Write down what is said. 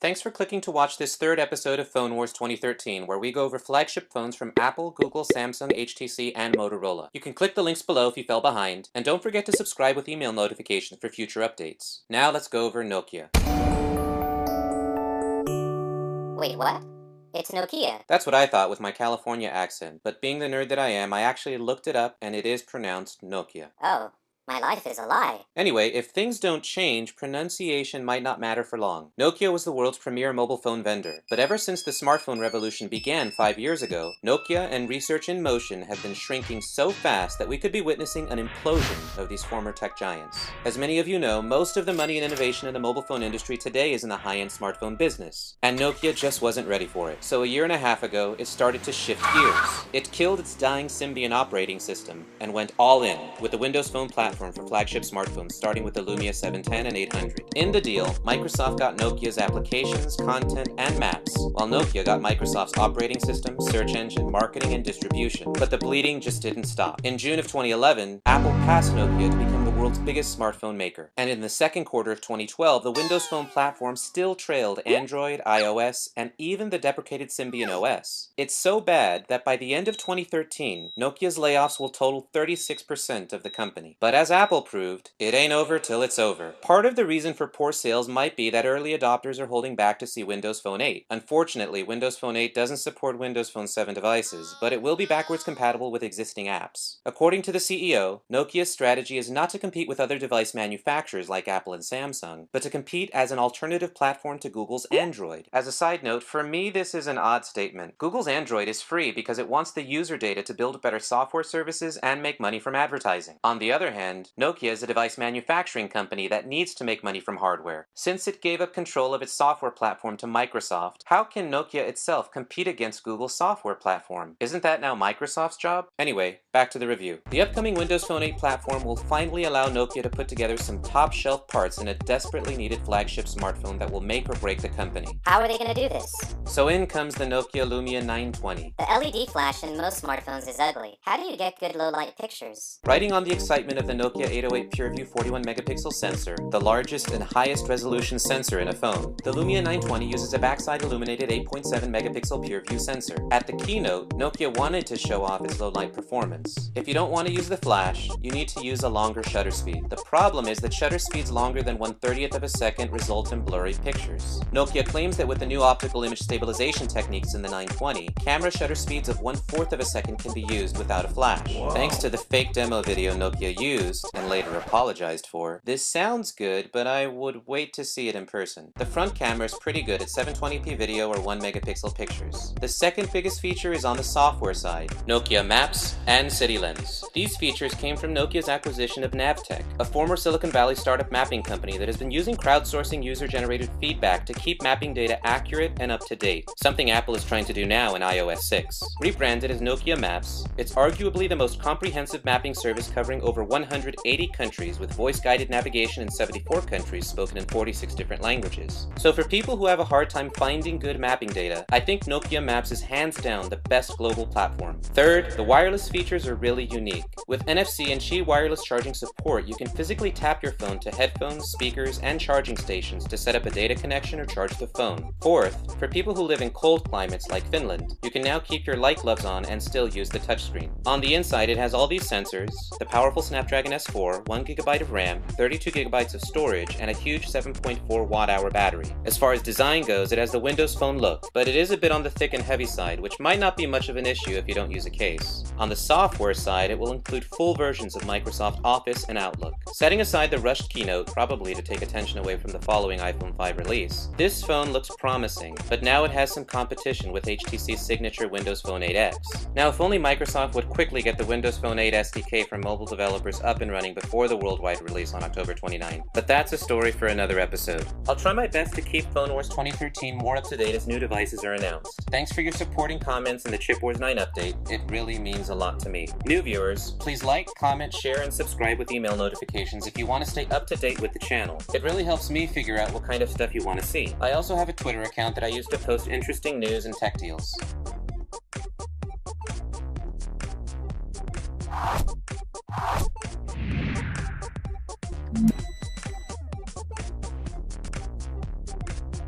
Thanks for clicking to watch this third episode of Phone Wars 2013, where we go over flagship phones from Apple, Google, Samsung, HTC, and Motorola. You can click the links below if you fell behind, and don't forget to subscribe with email notifications for future updates. Now let's go over Nokia. Wait, what? It's Nokia. That's what I thought with my California accent, but being the nerd that I am, I actually looked it up and it is pronounced Nokia. Oh, my life is a lie. Anyway, if things don't change, pronunciation might not matter for long. Nokia was the world's premier mobile phone vendor, but ever since the smartphone revolution began 5 years ago, Nokia and research in motion have been shrinking so fast that we could be witnessing an implosion of these former tech giants. As many of you know, most of the money and innovation in the mobile phone industry today is in the high-end smartphone business, and Nokia just wasn't ready for it. So a year and a half ago, it started to shift gears. It killed its dying Symbian operating system and went all in with the Windows Phone platform for flagship smartphones, starting with the Lumia 710 and 800. In the deal, Microsoft got Nokia's applications, content, and maps, while Nokia got Microsoft's operating system, search engine, marketing, and distribution. But the bleeding just didn't stop. In June of 2011, Apple passed Nokia to become the world's biggest smartphone maker. And in the second quarter of 2012, the Windows Phone platform still trailed Android, iOS, and even the deprecated Symbian OS. It's so bad that by the end of 2013, Nokia's layoffs will total 36% of the company. But as Apple proved, it ain't over till it's over. Part of the reason for poor sales might be that early adopters are holding back to see Windows Phone 8. Unfortunately, Windows Phone 8 doesn't support Windows Phone 7 devices, but it will be backwards compatible with existing apps. According to the CEO, Nokia's strategy is not to compete with other device manufacturers like Apple and Samsung, but to compete as an alternative platform to Google's Android. As a side note, for me this is an odd statement. Google's Android is free because it wants the user data to build better software services and make money from advertising. On the other hand, Nokia is a device manufacturing company that needs to make money from hardware. Since it gave up control of its software platform to Microsoft, how can Nokia itself compete against Google's software platform? Isn't that now Microsoft's job? Anyway, back to the review. The upcoming Windows Phone 8 platform will finally allow Nokia to put together some top-shelf parts in a desperately needed flagship smartphone that will make or break the company. How are they going to do this? So in comes the Nokia Lumia 920. The LED flash in most smartphones is ugly. How do you get good low-light pictures? Riding on the excitement of the Nokia 808 Pureview 41-megapixel sensor, the largest and highest resolution sensor in a phone, the Lumia 920 uses a backside illuminated 8.7-megapixel Pureview sensor. At the keynote, Nokia wanted to show off its low-light performance. If you don't want to use the flash, you need to use a longer shutter speed. The problem is that shutter speeds longer than 1/30th of a second result in blurry pictures. Nokia claims that with the new optical image stabilization techniques in the 920, camera shutter speeds of 1/4 of a second can be used without a flash. Whoa. Thanks to the fake demo video Nokia used, and later apologized for, this sounds good, but I would wait to see it in person. The front camera is pretty good at 720p video or 1-megapixel pictures. The second biggest feature is on the software side, Nokia Maps and City Lens. These features came from Nokia's acquisition of Navtech, a former Silicon Valley startup mapping company that has been using crowdsourcing user-generated feedback to keep mapping data accurate and up to date, something Apple is trying to do now in iOS 6. Rebranded as Nokia Maps, it's arguably the most comprehensive mapping service covering over 180 countries with voice-guided navigation in 74 countries spoken in 46 different languages. So for people who have a hard time finding good mapping data, I think Nokia Maps is hands down the best global platform. Third, the wireless features are really unique. With NFC and Qi wireless charging support, you can physically tap your phone to headphones, speakers, and charging stations to set up a data connection or charge the phone. Fourth, for people who live in cold climates like Finland, you can now keep your light gloves on and still use the touchscreen. On the inside, it has all these sensors, the powerful Snapdragon S4, 1GB of RAM, 32GB of storage, and a huge 7.4 watt-hour battery. As far as design goes, it has the Windows Phone look, but it is a bit on the thick and heavy side, which might not be much of an issue if you don't use a case. On the software side, it will include full versions of Microsoft Office and Outlook. Setting aside the rushed keynote, probably to take attention away from the following iPhone 5 release, this phone looks promising, but now it has some competition with HTC's signature Windows Phone 8X. Now, if only Microsoft would quickly get the Windows Phone 8 SDK for mobile developers up and running before the worldwide release on October 29. But that's a story for another episode. I'll try my best to keep Phone Wars 2013 more up to date as new devices are announced. Thanks for your support and comments in the Chip Wars 9 update. It really means a lot to me. New viewers, please like, comment, share, and subscribe with email notifications if you want to stay up to date with the channel. It really helps me figure out what kind of stuff you want to see. I also have a Twitter account that I use to post interesting news and tech deals.